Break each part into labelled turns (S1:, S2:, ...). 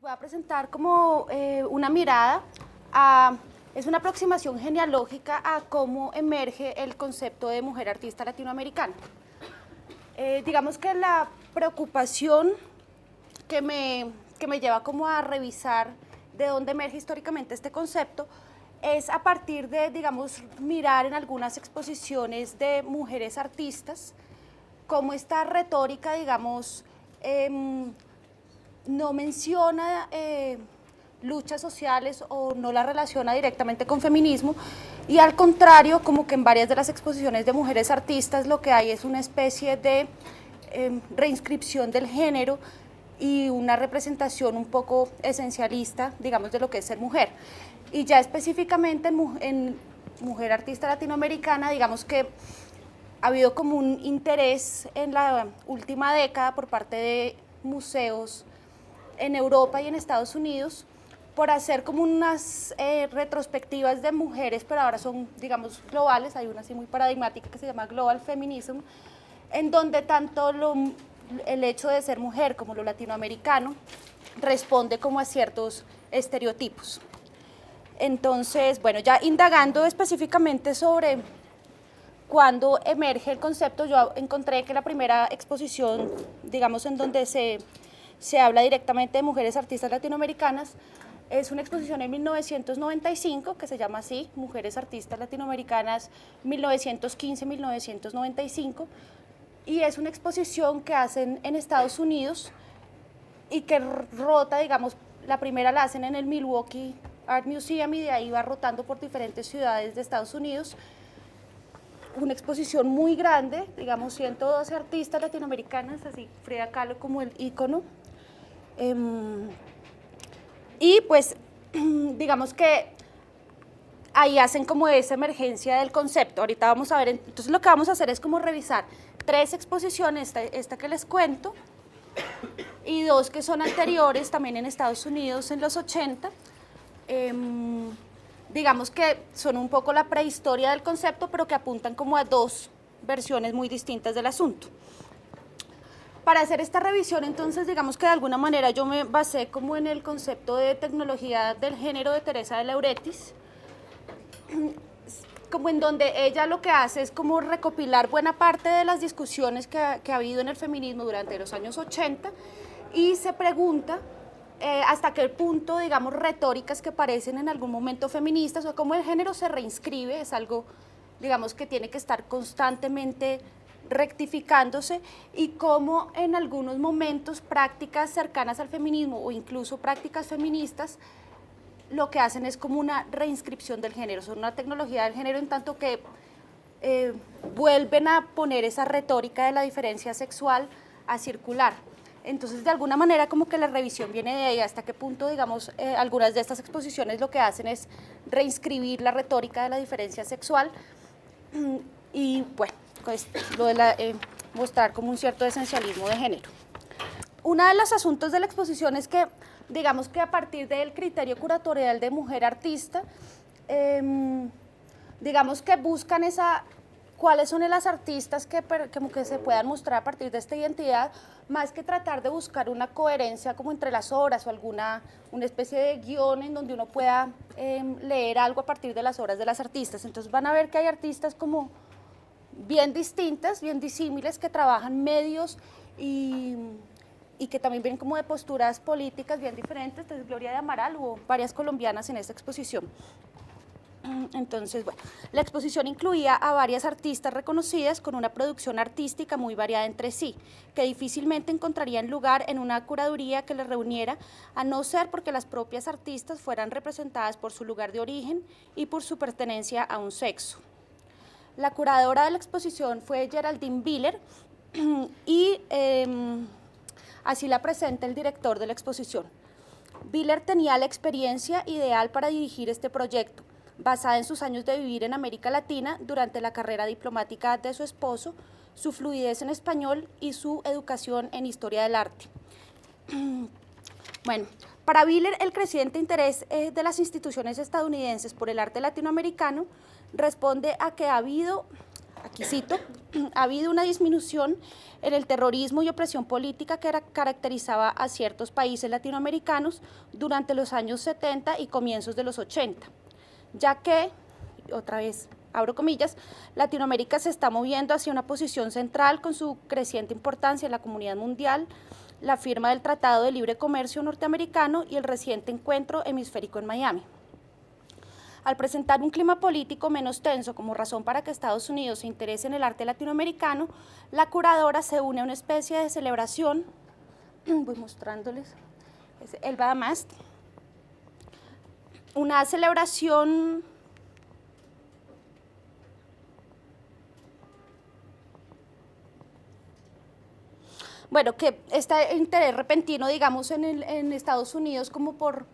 S1: voy a presentar como una mirada es una aproximación genealógica a cómo emerge el concepto de mujer artista latinoamericana. Digamos que la preocupación que me lleva como a revisar de dónde emerge históricamente este concepto es a partir de, digamos, mirar en algunas exposiciones de mujeres artistas, cómo esta retórica, digamos, no menciona luchas sociales o no la relaciona directamente con feminismo, y al contrario, como que en varias de las exposiciones de mujeres artistas lo que hay es una especie de reinscripción del género y una representación un poco esencialista, digamos, de lo que es ser mujer. Y ya específicamente en mujer artista latinoamericana, digamos que ha habido como un interés en la última década por parte de museos en Europa y en Estados Unidos por hacer como unas retrospectivas de mujeres, pero ahora son, digamos, globales. Hay una así muy paradigmática que se llama Global Feminism, en donde tanto el hecho de ser mujer como lo latinoamericano responde como a ciertos estereotipos. Entonces, bueno, ya indagando específicamente sobre cuándo emerge el concepto, yo encontré que la primera exposición, digamos, en donde se habla directamente de mujeres artistas latinoamericanas, es una exposición en 1995 que se llama así, Mujeres Artistas Latinoamericanas 1915-1995, y es una exposición que hacen en Estados Unidos y que rota, digamos, la primera la hacen en el Milwaukee Art Museum y de ahí va rotando por diferentes ciudades de Estados Unidos. Una exposición muy grande, digamos 112 artistas latinoamericanas, así Frida Kahlo como el ícono. Y pues digamos que ahí hacen como esa emergencia del concepto. Ahorita vamos a ver, entonces lo que vamos a hacer es como revisar 3 exposiciones, esta que les cuento, y 2 que son anteriores, también en Estados Unidos en los 80, digamos que son un poco la prehistoria del concepto, pero que apuntan como a 2 versiones muy distintas del asunto. Para hacer esta revisión, entonces, digamos que de alguna manera yo me basé como en el concepto de tecnología del género de Teresa de Lauretis, como en donde ella lo que hace es como recopilar buena parte de las discusiones que ha habido en el feminismo durante los años 80 y se pregunta hasta qué punto, digamos, retóricas que parecen en algún momento feministas o cómo el género se reinscribe, es algo, digamos, que tiene que estar constantemente rectificándose, y cómo en algunos momentos prácticas cercanas al feminismo o incluso prácticas feministas lo que hacen es como una reinscripción del género, son una tecnología del género en tanto que vuelven a poner esa retórica de la diferencia sexual a circular. Entonces, de alguna manera, como que la revisión viene de ahí, hasta qué punto, digamos, algunas de estas exposiciones lo que hacen es reinscribir la retórica de la diferencia sexual y, bueno, pues, lo de mostrar como un cierto esencialismo de género. Uno de los asuntos de la exposición es que, digamos que a partir del criterio curatorial de mujer artista, digamos que buscan cuáles son las artistas que se puedan mostrar a partir de esta identidad, más que tratar de buscar una coherencia como entre las obras o una especie de guión en donde uno pueda leer algo a partir de las obras de las artistas. Entonces van a ver que hay artistas como bien distintas, bien disímiles, que trabajan medios y que también vienen como de posturas políticas bien diferentes. Entonces, Gloria de Amaral, hubo varias colombianas en esta exposición. Entonces, bueno, la exposición incluía a varias artistas reconocidas con una producción artística muy variada entre sí, que difícilmente encontrarían lugar en una curaduría que les reuniera, a no ser porque las propias artistas fueran representadas por su lugar de origen y por su pertenencia a un sexo. La curadora de la exposición fue Geraldine Biller y así la presenta el director de la exposición. Biller tenía la experiencia ideal para dirigir este proyecto, basada en sus años de vivir en América Latina durante la carrera diplomática de su esposo, su fluidez en español y su educación en historia del arte. Bueno, para Biller, el creciente interés de las instituciones estadounidenses por el arte latinoamericano responde a que ha habido aquí cito, ha habido una disminución en el terrorismo y opresión política que caracterizaba a ciertos países latinoamericanos durante los años 70 y comienzos de los 80, ya que, otra vez, abro comillas, Latinoamérica se está moviendo hacia una posición central con su creciente importancia en la comunidad mundial, la firma del Tratado de Libre Comercio norteamericano y el reciente encuentro hemisférico en Miami. Al presentar un clima político menos tenso como razón para que Estados Unidos se interese en el arte latinoamericano, la curadora se une a una especie de celebración, voy mostrándoles, es Elba Damast, una celebración bueno, que este interés repentino, digamos, en Estados Unidos como por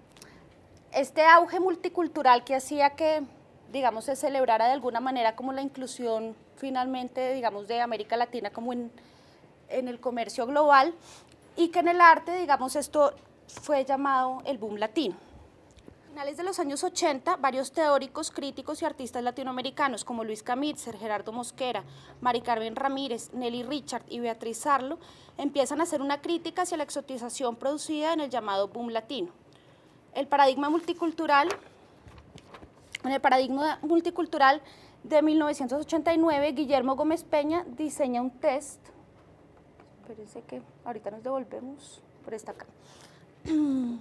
S1: este auge multicultural que hacía que, digamos, se celebrara de alguna manera como la inclusión finalmente, digamos, de América Latina como en el comercio global, y que en el arte, digamos, esto fue llamado el boom latino. A finales de los años 80, varios teóricos, críticos y artistas latinoamericanos como Luis Camitzer, Gerardo Mosquera, Mari Carmen Ramírez, Nelly Richard y Beatriz Sarlo empiezan a hacer una crítica hacia la exotización producida en el llamado boom latino. En el paradigma multicultural de 1989, Guillermo Gómez Peña diseña un test, espérense que ahorita nos devolvemos por esta acá, en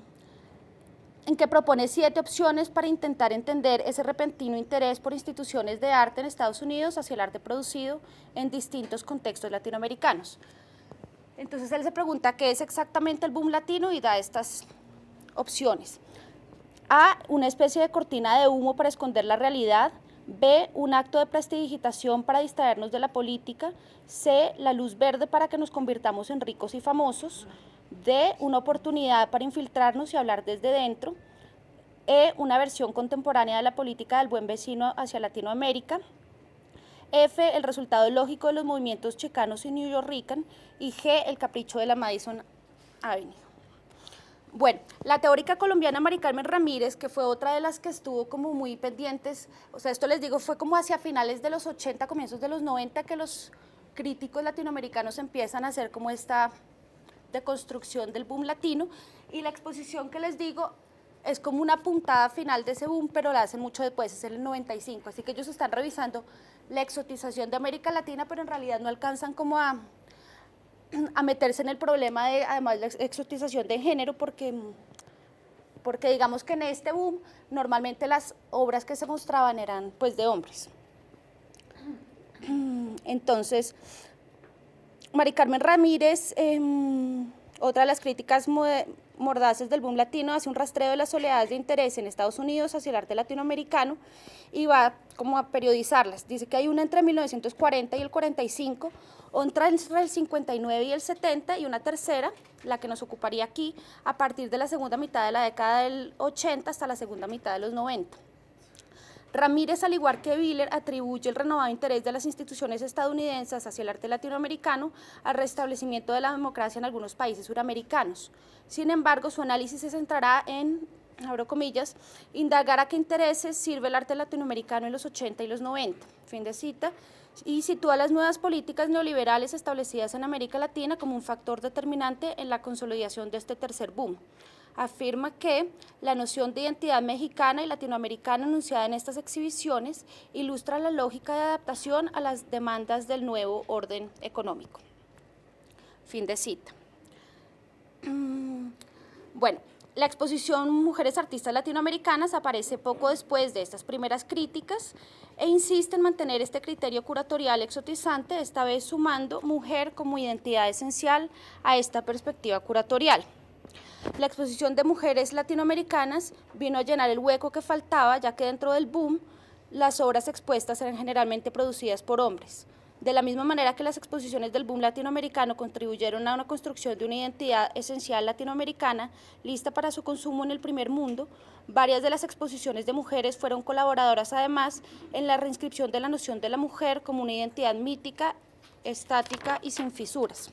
S1: que propone 7 opciones para intentar entender ese repentino interés por instituciones de arte en Estados Unidos hacia el arte producido en distintos contextos latinoamericanos. Entonces él se pregunta qué es exactamente el boom latino y da estas opciones. A, una especie de cortina de humo para esconder la realidad. B, un acto de prestidigitación para distraernos de la política. C, la luz verde para que nos convirtamos en ricos y famosos. D, una oportunidad para infiltrarnos y hablar desde dentro. E, una versión contemporánea de la política del buen vecino hacia Latinoamérica. F, el resultado lógico de los movimientos chicanos y newyorrican. Y G, el capricho de la Madison Avenue. Bueno, la teórica colombiana Mari Carmen Ramírez, que fue otra de las que estuvo como muy pendientes, o sea, esto les digo, fue como hacia finales de los 80, comienzos de los 90, que los críticos latinoamericanos empiezan a hacer como esta deconstrucción del boom latino, y la exposición que les digo es como una puntada final de ese boom, pero la hacen mucho después, es en el 95, así que ellos están revisando la exotización de América Latina, pero en realidad no alcanzan como a meterse en el problema de, además, la exotización de género, porque digamos que en este boom normalmente las obras que se mostraban eran pues de hombres. Entonces, Mari Carmen Ramírez, otra de las críticas mordaces del boom latino, hace un rastreo de las oleadas de interés en Estados Unidos hacia el arte latinoamericano y va como a periodizarlas. Dice que hay una entre 1940 y el 45, otra entre el 59 y el 70 y una tercera, la que nos ocuparía aquí, a partir de la segunda mitad de la década del 80 hasta la segunda mitad de los 90. Ramírez, al igual que Willer, atribuye el renovado interés de las instituciones estadounidenses hacia el arte latinoamericano al restablecimiento de la democracia en algunos países suramericanos. Sin embargo, su análisis se centrará en, abro comillas, indagar a qué intereses sirve el arte latinoamericano en los 80 y los 90, fin de cita, y sitúa las nuevas políticas neoliberales establecidas en América Latina como un factor determinante en la consolidación de este tercer boom. Afirma que la noción de identidad mexicana y latinoamericana enunciada en estas exhibiciones ilustra la lógica de adaptación a las demandas del nuevo orden económico. Fin de cita. Bueno, la exposición Mujeres Artistas Latinoamericanas aparece poco después de estas primeras críticas e insiste en mantener este criterio curatorial exotizante, esta vez sumando mujer como identidad esencial a esta perspectiva curatorial. La exposición de mujeres latinoamericanas vino a llenar el hueco que faltaba, ya que dentro del boom las obras expuestas eran generalmente producidas por hombres. De la misma manera que las exposiciones del boom latinoamericano contribuyeron a una construcción de una identidad esencial latinoamericana lista para su consumo en el primer mundo, varias de las exposiciones de mujeres fueron colaboradoras además en la reinscripción de la noción de la mujer como una identidad mítica, estática y sin fisuras.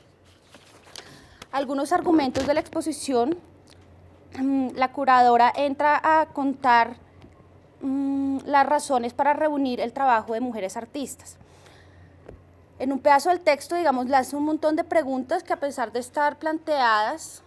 S1: Algunos argumentos de la exposición, la curadora entra a contar las razones para reunir el trabajo de mujeres artistas. En un pedazo del texto, digamos, le hace un montón de preguntas que, a pesar de estar planteadas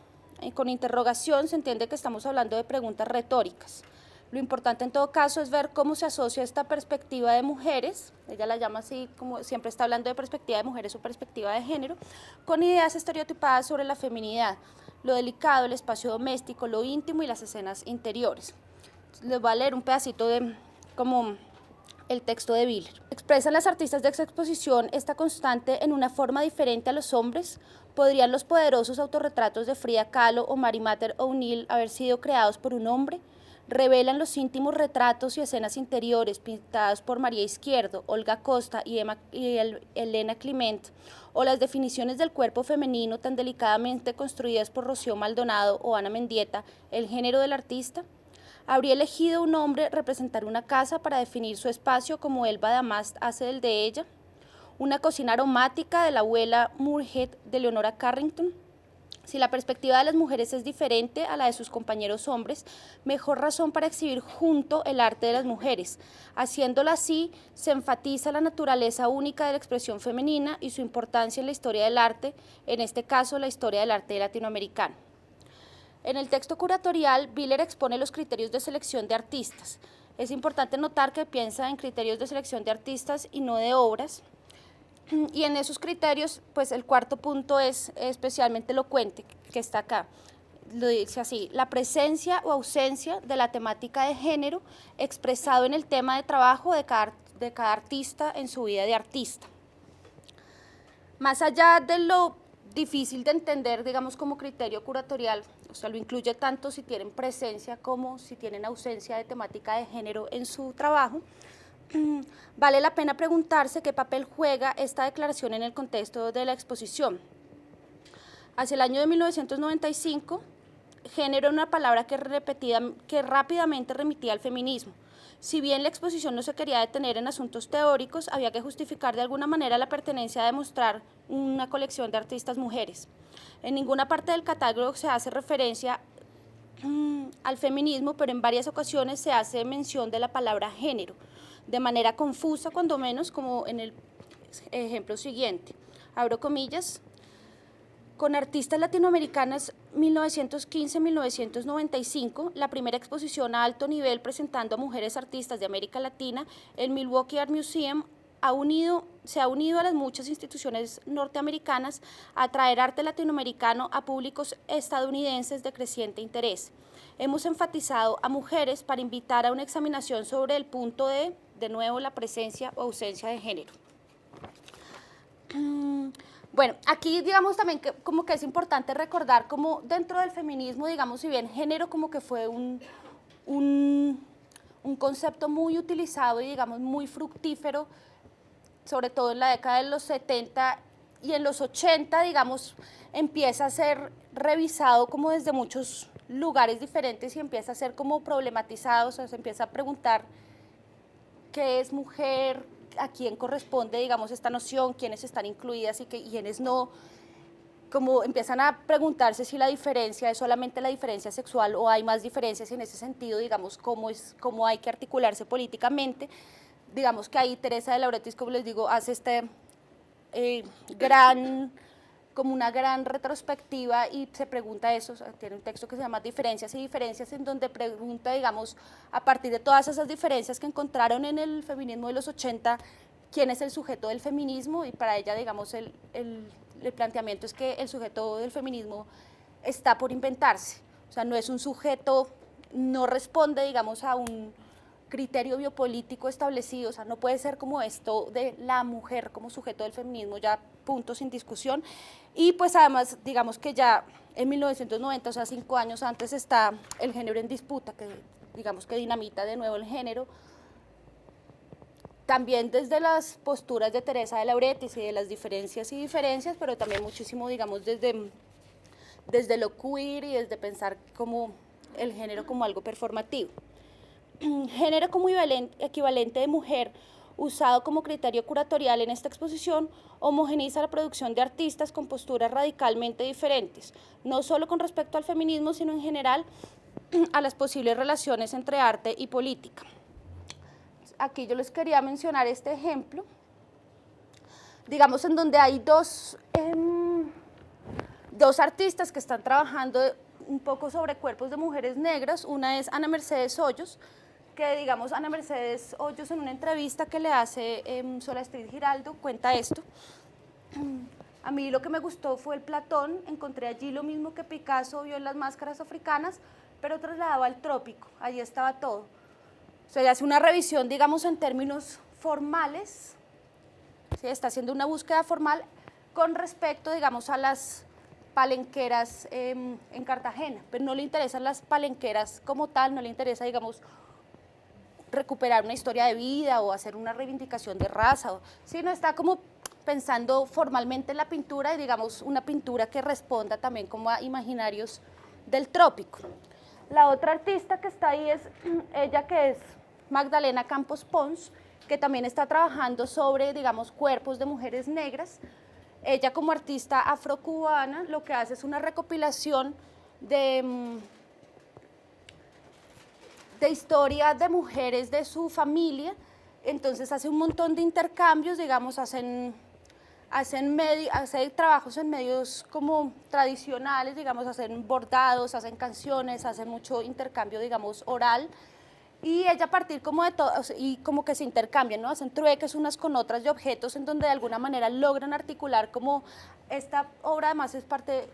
S1: con interrogación, se entiende que estamos hablando de preguntas retóricas. Lo importante en todo caso es ver cómo se asocia esta perspectiva de mujeres, ella la llama así, como siempre está hablando de perspectiva de mujeres o perspectiva de género, con ideas estereotipadas sobre la feminidad, lo delicado, el espacio doméstico, lo íntimo y las escenas interiores. Les voy a leer un pedacito de como el texto de Biller. ¿Expresan las artistas de esta exposición esta constante en una forma diferente a los hombres? ¿Podrían los poderosos autorretratos de Frida Kahlo o Mary Mater O'Neill haber sido creados por un hombre? ¿Revelan los íntimos retratos y escenas interiores pintados por María Izquierdo, Olga Costa y Elena Clement, o las definiciones del cuerpo femenino tan delicadamente construidas por Rocío Maldonado o Ana Mendieta, el género del artista? ¿Habría elegido un hombre representar una casa para definir su espacio como Elba Damast hace del de ella? ¿Una cocina aromática de la abuela Moorhead de Leonora Carrington? Si la perspectiva de las mujeres es diferente a la de sus compañeros hombres, mejor razón para exhibir junto el arte de las mujeres. Haciéndolo así, se enfatiza la naturaleza única de la expresión femenina y su importancia en la historia del arte, en este caso la historia del arte latinoamericano. En el texto curatorial, Biller expone los criterios de selección de artistas. Es importante notar que piensa en criterios de selección de artistas y no de obras. Y en esos criterios, pues el cuarto punto es especialmente elocuente, que está acá. Lo dice así: la presencia o ausencia de la temática de género expresado en el tema de trabajo de cada artista en su vida de artista. Más allá de lo difícil de entender, digamos, como criterio curatorial, o sea, lo incluye tanto si tienen presencia como si tienen ausencia de temática de género en su trabajo, vale la pena preguntarse qué papel juega esta declaración en el contexto de la exposición. Hacia el año de 1995, género era una palabra que rápidamente remitía al feminismo. Si bien la exposición no se quería detener en asuntos teóricos, había que justificar de alguna manera la pertenencia a demostrar una colección de artistas mujeres. En ninguna parte del catálogo se hace referencia al feminismo, pero en varias ocasiones se hace mención de la palabra género, de manera confusa, cuando menos, como en el ejemplo siguiente. Abro comillas: con artistas latinoamericanas 1915-1995, la primera exposición a alto nivel presentando a mujeres artistas de América Latina, el Milwaukee Art Museum se ha unido a las muchas instituciones norteamericanas a traer arte latinoamericano a públicos estadounidenses de creciente interés. Hemos enfatizado a mujeres para invitar a una examinación sobre el punto de nuevo, la presencia o ausencia de género. Bueno, aquí digamos también que como que es importante recordar como dentro del feminismo, digamos, si bien género como que fue un concepto muy utilizado y digamos muy fructífero, sobre todo en la década de los 70 y en los 80, digamos, empieza a ser revisado como desde muchos lugares diferentes y empieza a ser como problematizado, o sea, se empieza a preguntar qué es mujer, a quién corresponde, digamos, esta noción, quiénes están incluidas y quiénes no, como empiezan a preguntarse si la diferencia es solamente la diferencia sexual o hay más diferencias, y en ese sentido, digamos, cómo hay que articularse políticamente. Digamos que ahí Teresa de Lauretis, como les digo, hace como una gran retrospectiva y se pregunta eso, o sea, tiene un texto que se llama Diferencias y Diferencias, en donde pregunta, digamos, a partir de todas esas diferencias que encontraron en el feminismo de los 80, quién es el sujeto del feminismo, y para ella, digamos, el planteamiento es que el sujeto del feminismo está por inventarse, o sea, no es un sujeto, no responde, digamos, a un criterio biopolítico establecido, o sea, no puede ser como esto de la mujer como sujeto del feminismo, ya punto sin discusión. Y pues además, digamos que ya en 1990, o sea, 5 años antes, está el género en disputa, que digamos que dinamita de nuevo el género, también desde las posturas de Teresa de Lauretis y de las diferencias y diferencias, pero también muchísimo, digamos, desde lo queer y desde pensar como el género como algo performativo. Género como equivalente de mujer, usado como criterio curatorial en esta exposición, homogeneiza la producción de artistas con posturas radicalmente diferentes, no solo con respecto al feminismo, sino en general a las posibles relaciones entre arte y política. Aquí yo les quería mencionar este ejemplo. digamos, en donde hay dos artistas que están trabajando un poco sobre cuerpos de mujeres negras. Una es Ana Mercedes Hoyos, que digamos Ana Mercedes Hoyos en una entrevista que le hace Sola Astrid Giraldo cuenta esto. A mí lo que me gustó fue el Platón, encontré allí lo mismo que Picasso vio en las máscaras africanas, pero trasladado al trópico, allí estaba todo. O sea, hace una revisión, digamos, en términos formales, ¿sí? Está haciendo una búsqueda formal con respecto, digamos, a las palenqueras en Cartagena, pero no le interesan las palenqueras como tal, no le interesa, digamos, recuperar una historia de vida o hacer una reivindicación de raza, sino está como pensando formalmente en la pintura y digamos una pintura que responda también como a imaginarios del trópico. La otra artista que está ahí es ella, que es Magdalena Campos Pons, que también está trabajando sobre, digamos, cuerpos de mujeres negras. Ella como artista afrocubana lo que hace es una recopilación de historia de mujeres de su familia, entonces hace un montón de intercambios, digamos, hace trabajos en medios como tradicionales, digamos, hacen bordados, hacen canciones, hacen mucho intercambio, digamos, oral, y ella a partir como de todo, y como que se intercambian, ¿no? Hacen trueques unas con otras de objetos en donde de alguna manera logran articular como esta obra. Además es parte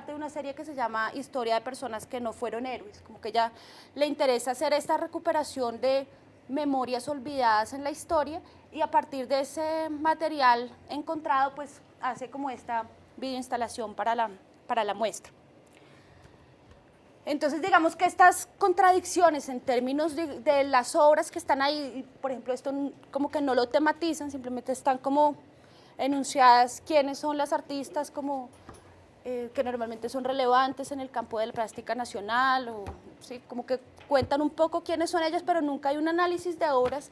S1: de una serie que se llama Historia de personas que no fueron héroes, como que ella le interesa hacer esta recuperación de memorias olvidadas en la historia y a partir de ese material encontrado pues hace como esta videoinstalación para la muestra. Entonces, digamos que estas contradicciones en términos de las obras que están ahí, por ejemplo, esto como que no lo tematizan, simplemente están como enunciadas quiénes son las artistas como, que normalmente son relevantes en el campo de la plástica nacional, o, ¿sí? Como que cuentan un poco quiénes son ellas, pero nunca hay un análisis de obras.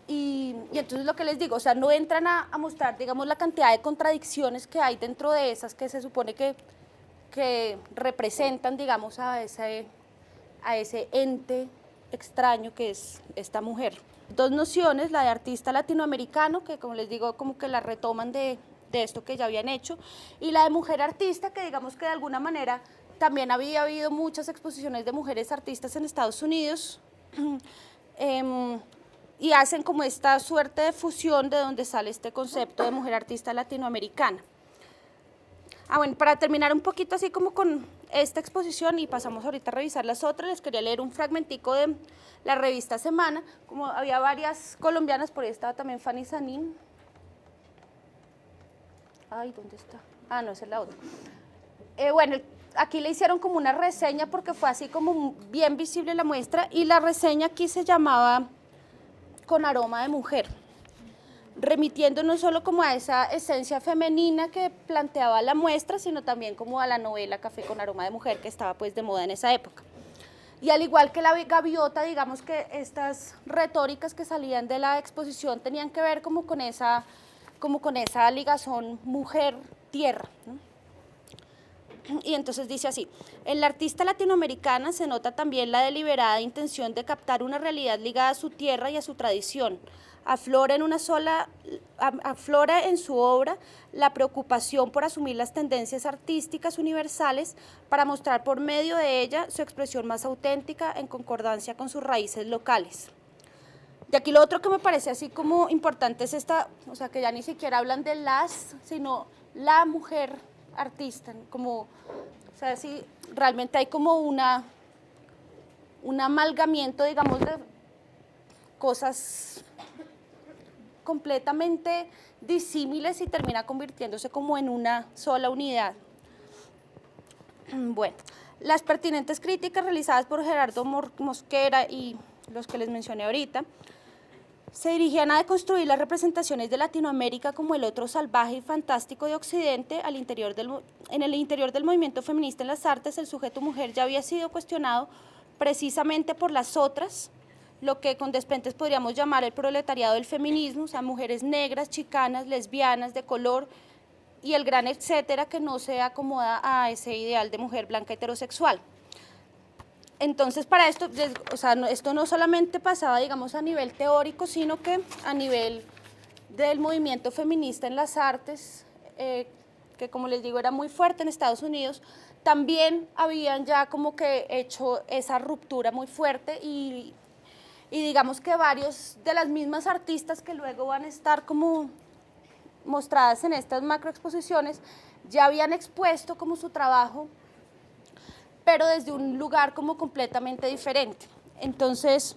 S1: Y entonces lo que les digo, o sea, no entran a mostrar, digamos, la cantidad de contradicciones que hay dentro de esas que se supone que representan, digamos, a ese ente extraño que es esta mujer. Dos nociones, la de artista latinoamericano, que como les digo, como que la retoman de esto que ya habían hecho, y la de mujer artista, que digamos que de alguna manera también había habido muchas exposiciones de mujeres artistas en Estados Unidos, y hacen como esta suerte de fusión de donde sale este concepto de mujer artista latinoamericana. Bueno, para terminar un poquito así como con esta exposición y pasamos ahorita a revisar las otras, les quería leer un fragmentico de la revista Semana. Como había varias colombianas, por ahí estaba también Fanny Sanín. Ay, ¿dónde está? Ah, no, esa es la otra. Bueno, aquí le hicieron como una reseña porque fue así como bien visible la muestra y la reseña aquí se llamaba Con aroma de mujer, remitiendo no solo como a esa esencia femenina que planteaba la muestra, sino también como a la novela Café con aroma de mujer, que estaba pues de moda en esa época. Y al igual que la gaviota, digamos que estas retóricas que salían de la exposición tenían que ver como con esa ligazón mujer-tierra, ¿no? Y entonces dice así: en la artista latinoamericana se nota también la deliberada intención de captar una realidad ligada a su tierra y a su tradición. Aflora en su obra la preocupación por asumir las tendencias artísticas universales para mostrar por medio de ella su expresión más auténtica en concordancia con sus raíces locales. Y aquí lo otro que me parece así como importante es esta, o sea, que ya ni siquiera hablan de sino la mujer artista, como, o sea, si realmente hay como un amalgamiento, digamos, de cosas completamente disímiles y termina convirtiéndose como en una sola unidad. Bueno, las pertinentes críticas realizadas por Gerardo Mosquera y los que les mencioné ahorita se dirigían a deconstruir las representaciones de Latinoamérica como el otro salvaje y fantástico de Occidente. En el interior del movimiento feminista en las artes, el sujeto mujer ya había sido cuestionado precisamente por las otras, lo que con despentes podríamos llamar el proletariado del feminismo, o sea, mujeres negras, chicanas, lesbianas, de color y el gran etcétera que no se acomoda a ese ideal de mujer blanca heterosexual. Entonces, para esto, o sea, esto no solamente pasaba, digamos, a nivel teórico, sino que a nivel del movimiento feminista en las artes, que como les digo era muy fuerte en Estados Unidos, también habían ya como que hecho esa ruptura muy fuerte y digamos que varios de las mismas artistas que luego van a estar como mostradas en estas macroexposiciones ya habían expuesto como su trabajo, pero desde un lugar como completamente diferente. Entonces,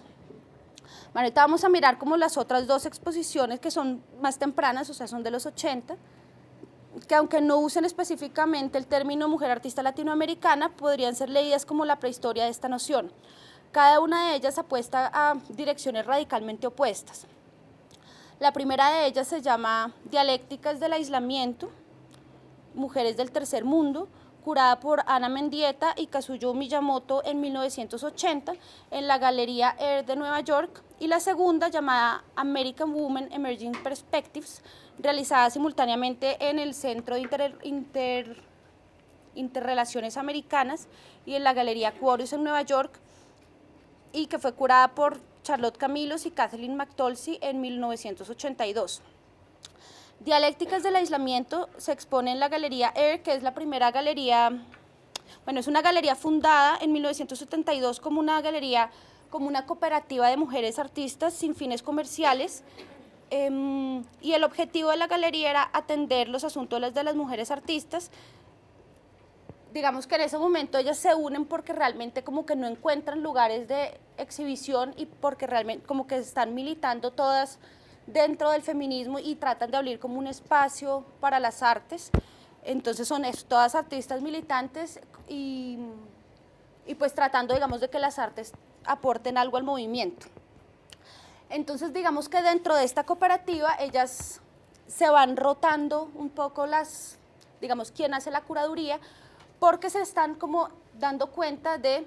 S1: bueno, ahorita vamos a mirar como las otras dos exposiciones que son más tempranas, o sea, son de los 80, que aunque no usen específicamente el término mujer artista latinoamericana, podrían ser leídas como la prehistoria de esta noción. Cada una de ellas apuesta a direcciones radicalmente opuestas. La primera de ellas se llama Dialécticas del aislamiento, Mujeres del Tercer Mundo, curada por Ana Mendieta y Kazuyo Miyamoto en 1980 en la Galería Air de Nueva York, y la segunda llamada American Women Emerging Perspectives, realizada simultáneamente en el Centro de Interrelaciones Americanas y en la Galería Quorus en Nueva York, y que fue curada por Charlotte Camilos y Kathleen McTolsey en 1982. Dialécticas del aislamiento se expone en la Galería Air, que es la primera galería, bueno, es una galería fundada en 1972 como una galería, como una cooperativa de mujeres artistas sin fines comerciales, y el objetivo de la galería era atender los asuntos de las mujeres artistas. Digamos que en ese momento ellas se unen porque realmente como que no encuentran lugares de exhibición y porque realmente como que están militando todas dentro del feminismo y tratan de abrir como un espacio para las artes. Entonces son todas artistas militantes y pues tratando, digamos, de que las artes aporten algo al movimiento. Entonces digamos que dentro de esta cooperativa ellas se van rotando un poco digamos, quién hace la curaduría, porque se están como dando cuenta de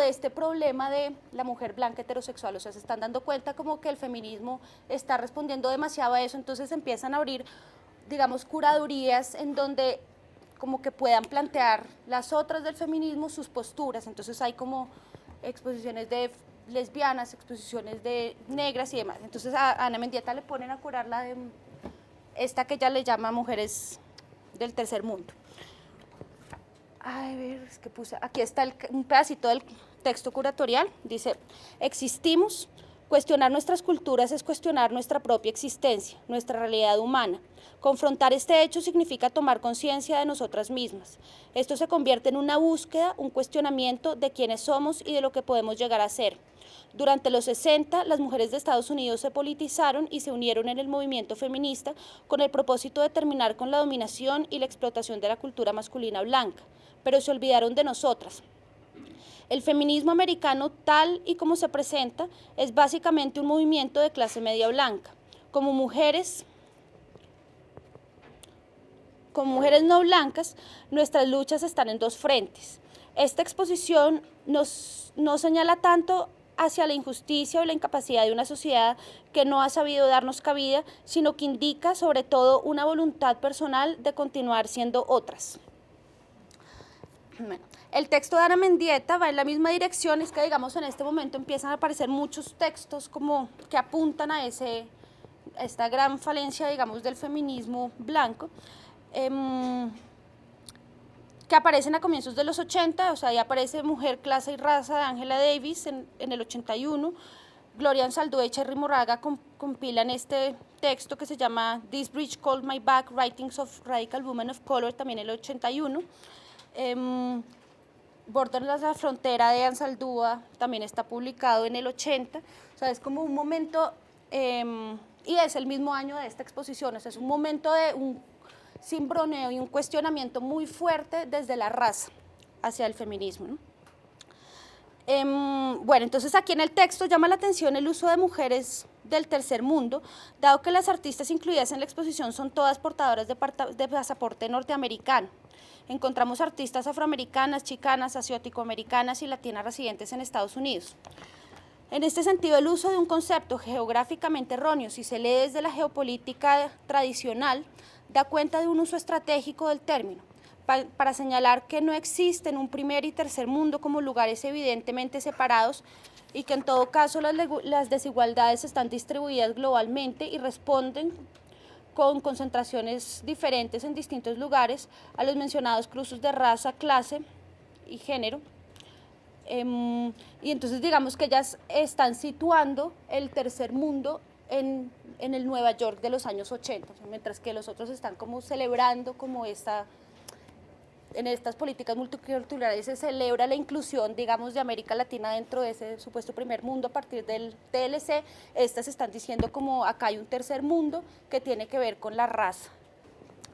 S1: este problema de la mujer blanca heterosexual, o sea, se están dando cuenta como que el feminismo está respondiendo demasiado a eso, entonces empiezan a abrir, digamos, curadurías en donde como que puedan plantear las otras del feminismo sus posturas, entonces hay como exposiciones de lesbianas, exposiciones de negras y demás, entonces a Ana Mendieta le ponen a curar la de esta que ella le llama Mujeres del Tercer Mundo. A ver, es que puse, aquí está un pedacito del texto curatorial, dice: existimos, cuestionar nuestras culturas es cuestionar nuestra propia existencia, nuestra realidad humana. Confrontar este hecho significa tomar conciencia de nosotras mismas. Esto se convierte en una búsqueda, un cuestionamiento de quiénes somos y de lo que podemos llegar a ser. Durante los 60, las mujeres de Estados Unidos se politizaron y se unieron en el movimiento feminista con el propósito de terminar con la dominación y la explotación de la cultura masculina blanca, pero se olvidaron de nosotras. El feminismo americano, tal y como se presenta, es básicamente un movimiento de clase media blanca. Como mujeres no blancas, nuestras luchas están en dos frentes. Esta exposición no señala tanto hacia la injusticia o la incapacidad de una sociedad que no ha sabido darnos cabida, sino que indica sobre todo una voluntad personal de continuar siendo otras. Bueno, el texto de Ana Mendieta va en la misma dirección, es que digamos en este momento empiezan a aparecer muchos textos como que apuntan a esta gran falencia, digamos, del feminismo blanco, que aparecen a comienzos de los 80, o sea, ahí aparece Mujer, Clase y Raza de Angela Davis en el 81, Gloria Anzaldúa y Cherry Moraga compilan este texto que se llama This Bridge Called My Back, Writings of Radical Women of Color, también en el 81, Borderlands, la frontera de Anzaldúa también está publicado en el 80, o sea, es como un momento, y es el mismo año de esta exposición, o sea, es un momento de un cimbroneo y un cuestionamiento muy fuerte desde la raza hacia el feminismo, ¿no? Bueno, entonces aquí en el texto llama la atención el uso de mujeres del tercer mundo, dado que las artistas incluidas en la exposición son todas portadoras de pasaporte norteamericano. Encontramos artistas afroamericanas, chicanas, asiático-americanas y latinas residentes en Estados Unidos. En este sentido, el uso de un concepto geográficamente erróneo, si se lee desde la geopolítica tradicional, da cuenta de un uso estratégico del término. para señalar que no existen un primer y tercer mundo como lugares evidentemente separados y que en todo caso las desigualdades están distribuidas globalmente y responden con concentraciones diferentes en distintos lugares a los mencionados cruces de raza, clase y género. Y entonces digamos que ellas están situando el tercer mundo en el Nueva York de los años 80, o sea, mientras que los otros están como celebrando como en estas políticas multiculturales se celebra la inclusión, digamos, de América Latina dentro de ese supuesto primer mundo a partir del TLC. Estas están diciendo como acá hay un tercer mundo que tiene que ver con la raza.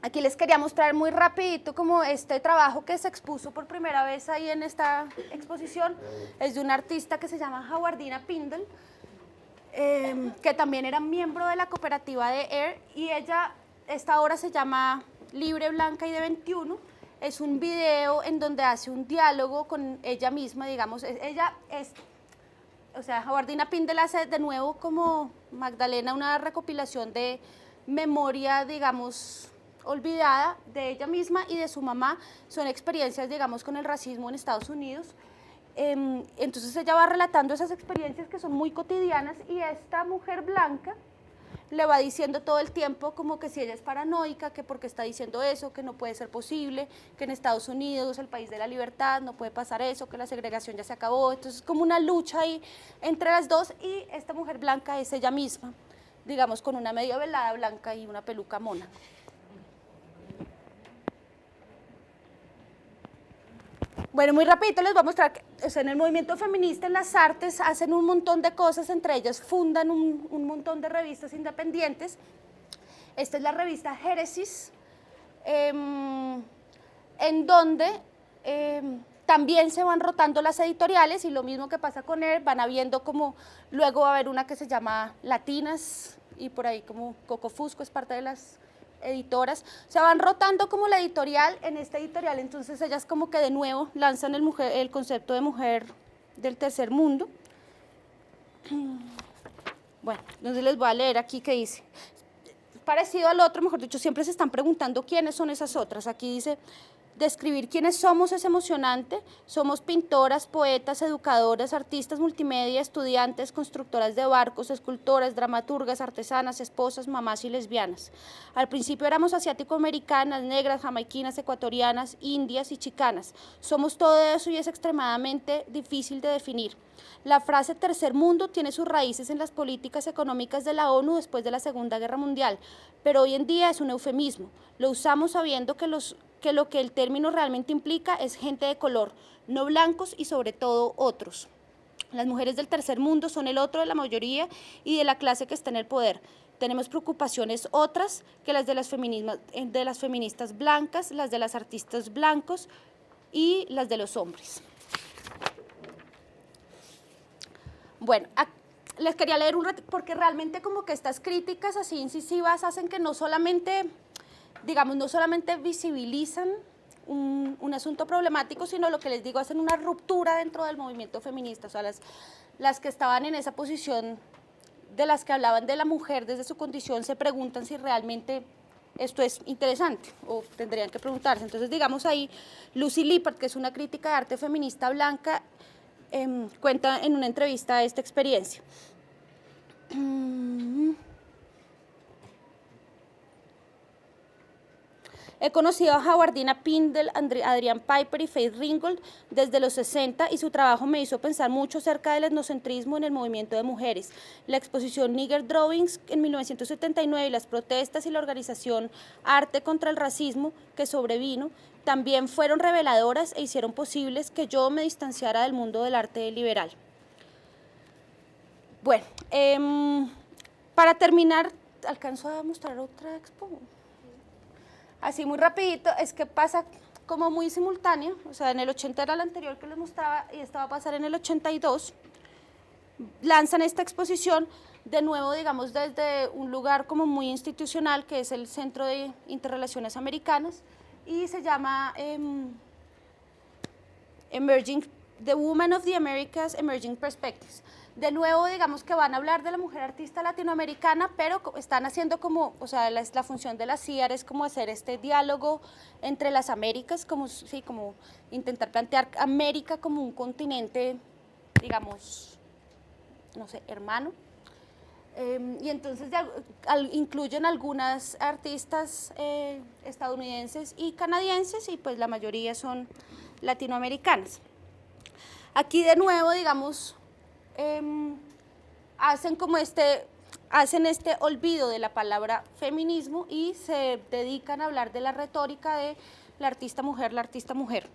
S1: Aquí les quería mostrar muy rapidito como este trabajo que se expuso por primera vez ahí en esta exposición. Es de una artista que se llama Howardina Pindle, que también era miembro de la cooperativa de AIR, y esta obra se llama Libre, Blanca y de 21. Es un video en donde hace un diálogo con ella misma, digamos, o sea, Howardina Pindle hace de nuevo como Magdalena una recopilación de memoria, digamos, olvidada de ella misma y de su mamá. Son experiencias, digamos, con el racismo en Estados Unidos. Entonces ella va relatando esas experiencias que son muy cotidianas y esta mujer blanca le va diciendo todo el tiempo como que si ella es paranoica, que porque está diciendo eso, que no puede ser posible, que en Estados Unidos, el país de la libertad, no puede pasar eso, que la segregación ya se acabó. Entonces como una lucha ahí entre las dos, y esta mujer blanca es ella misma, digamos, con una media velada blanca y una peluca mona. Bueno, muy rapidito les voy a mostrar que, o sea, en el movimiento feminista, en las artes, hacen un montón de cosas, entre ellas fundan un montón de revistas independientes. Esta es la revista Génesis, en donde también se van rotando las editoriales, y lo mismo que pasa con él, van habiendo como, luego va a haber una que se llama Latinas, y por ahí como Coco Fusco es parte de las editoras, se van rotando como la editorial. En esta editorial entonces ellas como que de nuevo lanzan el concepto de mujer del tercer mundo. Bueno, entonces les voy a leer aquí que dice, parecido al otro, mejor dicho, siempre se están preguntando quiénes son esas otras. Aquí dice, describir quiénes somos es emocionante. Somos pintoras, poetas, educadoras, artistas multimedia, estudiantes, constructoras de barcos, escultoras, dramaturgas, artesanas, esposas, mamás y lesbianas. Al principio éramos asiático-americanas, negras, jamaiquinas, ecuatorianas, indias y chicanas. Somos todo eso y es extremadamente difícil de definir. La frase tercer mundo tiene sus raíces en las políticas económicas de la ONU después de la Segunda Guerra Mundial, pero hoy en día es un eufemismo. Lo usamos sabiendo que lo que el término realmente implica es gente de color, no blancos y sobre todo otros. Las mujeres del tercer mundo son el otro de la mayoría y de la clase que está en el poder. Tenemos preocupaciones otras que las de las feministas blancas, las de las artistas blancos y las de los hombres. Bueno, les quería leer un rato, porque realmente como que estas críticas así incisivas hacen que no solamente, digamos, no solamente visibilizan un asunto problemático, sino lo que les digo, hacen una ruptura dentro del movimiento feminista. O sea, las que estaban en esa posición, de las que hablaban de la mujer desde su condición, se preguntan si realmente esto es interesante o tendrían que preguntarse. Entonces, digamos ahí, Lucy Lippard, que es una crítica de arte feminista blanca, cuenta en una entrevista esta experiencia. He conocido a Howardina Pindle, Adrienne Piper y Faith Ringgold desde los 60 y su trabajo me hizo pensar mucho acerca del etnocentrismo en el movimiento de mujeres. La exposición Nigger Drawings en 1979 y las protestas y la organización Arte contra el Racismo que sobrevino también fueron reveladoras e hicieron posibles que yo me distanciara del mundo del arte liberal. Bueno, para terminar, ¿alcanzo a mostrar otra expo? Así muy rapidito, es que pasa como muy simultáneo, o sea, en el 80 era la anterior que les mostraba y esta va a pasar en el 82. Lanzan esta exposición de nuevo, digamos, desde un lugar como muy institucional, que es el Centro de Interrelaciones Americanas, y se llama Emerging The Women of the Americas Emerging Perspectives. De nuevo, digamos que van a hablar de la mujer artista latinoamericana, pero están haciendo como, o sea, la función de la CIAR es como hacer este diálogo entre las Américas, como, sí, como intentar plantear América como un continente, digamos, no sé, hermano. Y entonces incluyen algunas artistas estadounidenses y canadienses, y pues la mayoría son latinoamericanas. Aquí de nuevo, digamos, hacen este olvido de la palabra feminismo y se dedican a hablar de la retórica de la artista mujer, la artista mujer.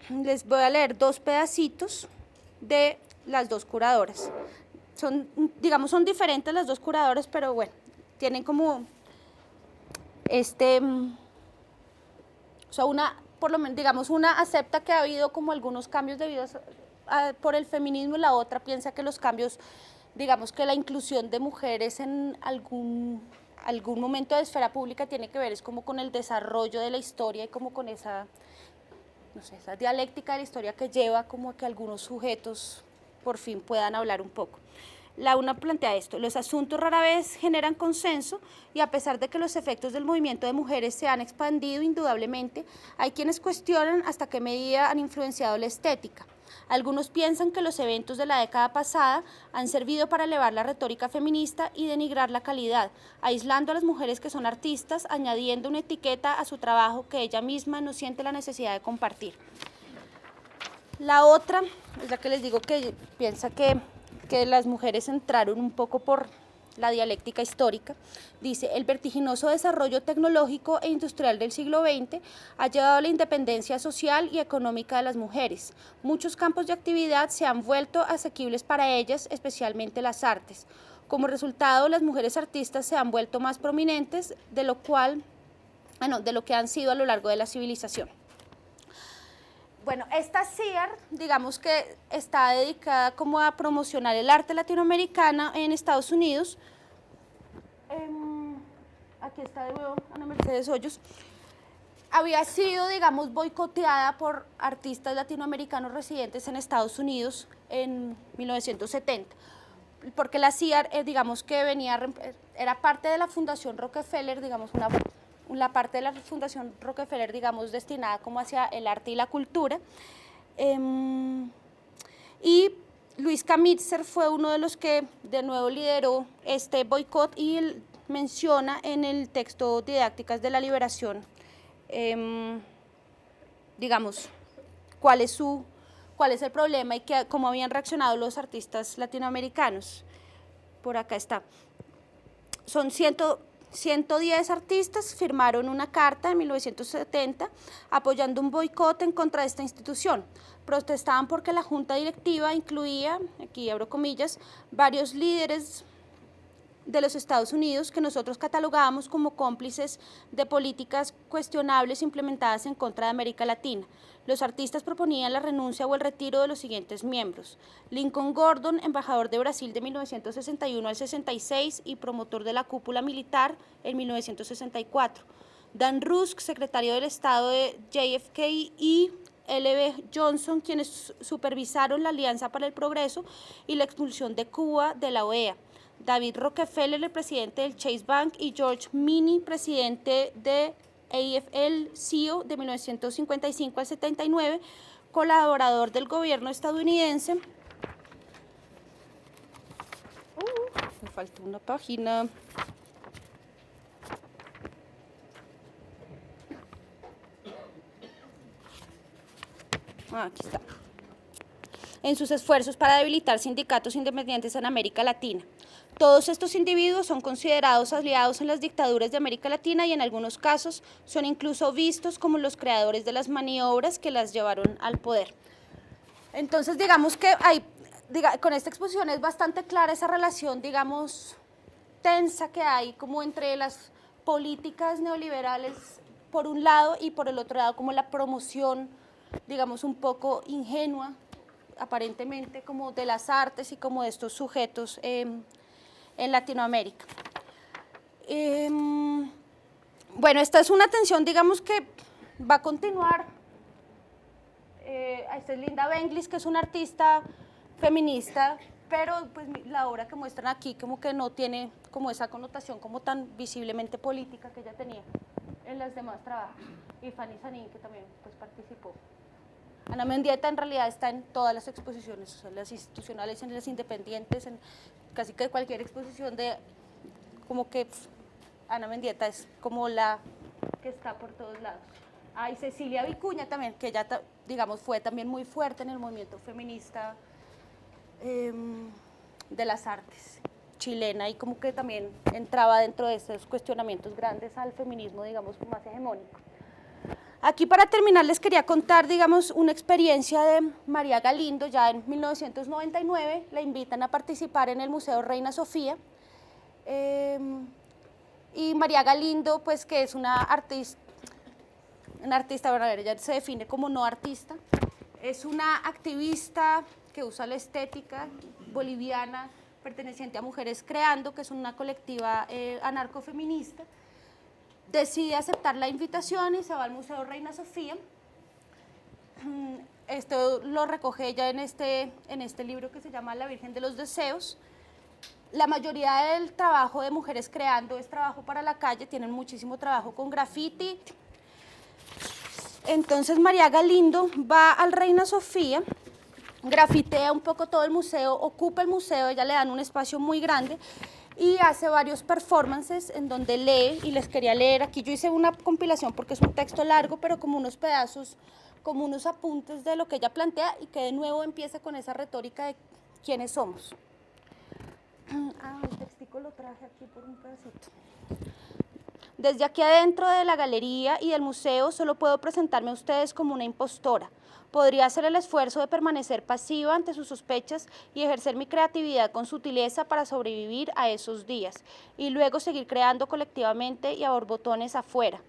S1: Les voy a leer dos pedacitos de las dos curadoras. Digamos, son diferentes las dos curadoras, pero bueno, tienen como o sea, por lo menos, digamos, una acepta que ha habido como algunos cambios debidos por el feminismo, y la otra piensa que los cambios, digamos, que la inclusión de mujeres en algún momento de esfera pública tiene que ver es como con el desarrollo de la historia y como con esa, no sé, esa dialéctica de la historia que lleva como a que algunos sujetos por fin puedan hablar un poco. La una plantea esto: los asuntos rara vez generan consenso y a pesar de que los efectos del movimiento de mujeres se han expandido indudablemente, hay quienes cuestionan hasta qué medida han influenciado la estética. Algunos piensan que los eventos de la década pasada han servido para elevar la retórica feminista y denigrar la calidad, aislando a las mujeres que son artistas, añadiendo una etiqueta a su trabajo que ella misma no siente la necesidad de compartir. La otra es la que les digo que piensa que las mujeres entraron un poco por la dialéctica histórica. Dice: el vertiginoso desarrollo tecnológico e industrial del siglo XX ha llevado a la independencia social y económica de las mujeres. Muchos campos de actividad se han vuelto asequibles para ellas, especialmente las artes. Como resultado, las mujeres artistas se han vuelto más prominentes de lo que han sido a lo largo de la civilización. Bueno, esta CIAR, digamos que está dedicada como a promocionar el arte latinoamericano en Estados Unidos. Aquí está de nuevo Ana Mercedes Hoyos. Había sido, digamos, boicoteada por artistas latinoamericanos residentes en Estados Unidos en 1970, porque la CIAR, digamos que era parte de la Fundación Rockefeller, digamos, la parte de la Fundación Rockefeller, digamos, destinada como hacia el arte y la cultura. Y Luis Kamitzer fue uno de los que de nuevo lideró este boicot, y él menciona en el texto Didácticas de la Liberación, digamos, cuál es el problema y cómo habían reaccionado los artistas latinoamericanos. Por acá está. Son 110 artistas firmaron una carta en 1970 apoyando un boicot en contra de esta institución. Protestaban porque la junta directiva incluía, aquí abro comillas, varios líderes de los Estados Unidos que nosotros catalogábamos como cómplices de políticas cuestionables implementadas en contra de América Latina. Los artistas proponían la renuncia o el retiro de los siguientes miembros: Lincoln Gordon, embajador de Brasil de 1961 al 66 y promotor de la cúpula militar en 1964. Dan Rusk, secretario del Estado de JFK, y L.B. Johnson, quienes supervisaron la Alianza para el Progreso y la expulsión de Cuba de la OEA. David Rockefeller, el presidente del Chase Bank, y George Minnie, presidente de AFL-CIO de 1955 al 79, colaborador del gobierno estadounidense. Me falta una página. Aquí está. En sus esfuerzos para debilitar sindicatos independientes en América Latina. Todos estos individuos son considerados aliados en las dictaduras de América Latina y en algunos casos son incluso vistos como los creadores de las maniobras que las llevaron al poder. Entonces, digamos que con esta exposición es bastante clara esa relación, digamos, tensa que hay como entre las políticas neoliberales por un lado y por el otro lado como la promoción, digamos, un poco ingenua, aparentemente, como de las artes y como de estos sujetos en Latinoamérica. Bueno, esta es una tensión, digamos, que va a continuar Esta es Linda Benglis, que es una artista feminista, pero pues la obra que muestran aquí como que no tiene como esa connotación como tan visiblemente política que ella tenía en los demás trabajos. Y Fanny Sanín, que también pues participó. Ana Mendieta en realidad está en todas las exposiciones, o sea, las institucionales, en las independientes, en casi que cualquier exposición de, como que Ana Mendieta es como la que está por todos lados. Y Cecilia Vicuña también, que ella, digamos, fue también muy fuerte en el movimiento feminista de las artes chilena y como que también entraba dentro de esos cuestionamientos grandes al feminismo, digamos, más hegemónico. Aquí para terminar les quería contar, digamos, una experiencia de María Galindo. Ya en 1999 la invitan a participar en el Museo Reina Sofía. Y María Galindo, pues que es una artista, bueno, a ver, ella se define como no artista, es una activista que usa la estética boliviana perteneciente a Mujeres Creando, que es una colectiva anarcofeminista. Decide aceptar la invitación y se va al Museo Reina Sofía. Esto lo recoge ella en este libro que se llama La Virgen de los Deseos. La mayoría del trabajo de Mujeres Creando es trabajo para la calle, tienen muchísimo trabajo con graffiti. Entonces María Galindo va al Reina Sofía, grafitea un poco todo el museo, ocupa el museo, ella le dan un espacio muy grande y hace varios performances en donde lee, y les quería leer, aquí yo hice una compilación porque es un texto largo, pero como unos pedazos, como unos apuntes de lo que ella plantea y que de nuevo empieza con esa retórica de quiénes somos. El textico lo traje aquí por un pedacito. Desde aquí adentro de la galería y del museo solo puedo presentarme a ustedes como una impostora. Podría hacer el esfuerzo de permanecer pasiva ante sus sospechas y ejercer mi creatividad con sutileza para sobrevivir a esos días y luego seguir creando colectivamente y a borbotones afuera.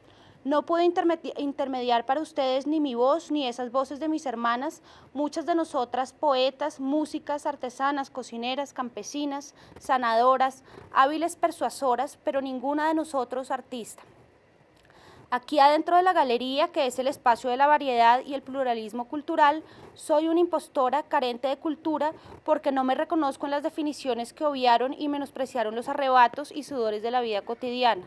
S1: No puedo intermediar para ustedes ni mi voz ni esas voces de mis hermanas, muchas de nosotras poetas, músicas, artesanas, cocineras, campesinas, sanadoras, hábiles persuasoras, pero ninguna de nosotros artista. Aquí adentro de la galería, que es el espacio de la variedad y el pluralismo cultural, soy una impostora carente de cultura porque no me reconozco en las definiciones que obviaron y menospreciaron los arrebatos y sudores de la vida cotidiana.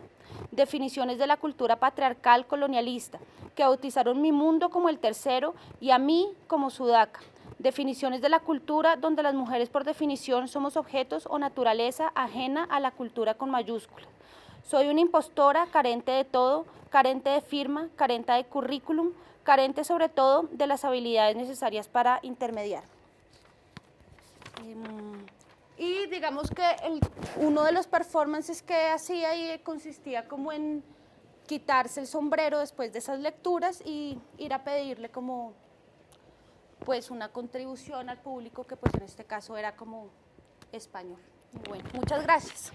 S1: Definiciones de la cultura patriarcal colonialista, que bautizaron mi mundo como el tercero y a mí como Sudaca. Definiciones de la cultura donde las mujeres por definición somos objetos o naturaleza ajena a la cultura con mayúsculas. Soy una impostora carente de todo, carente de firma, carente de currículum, carente sobre todo de las habilidades necesarias para intermediar. Y digamos que uno de los performances que hacía y consistía como en quitarse el sombrero después de esas lecturas y ir a pedirle como pues una contribución al público que pues en este caso era como español. Bueno, muchas gracias.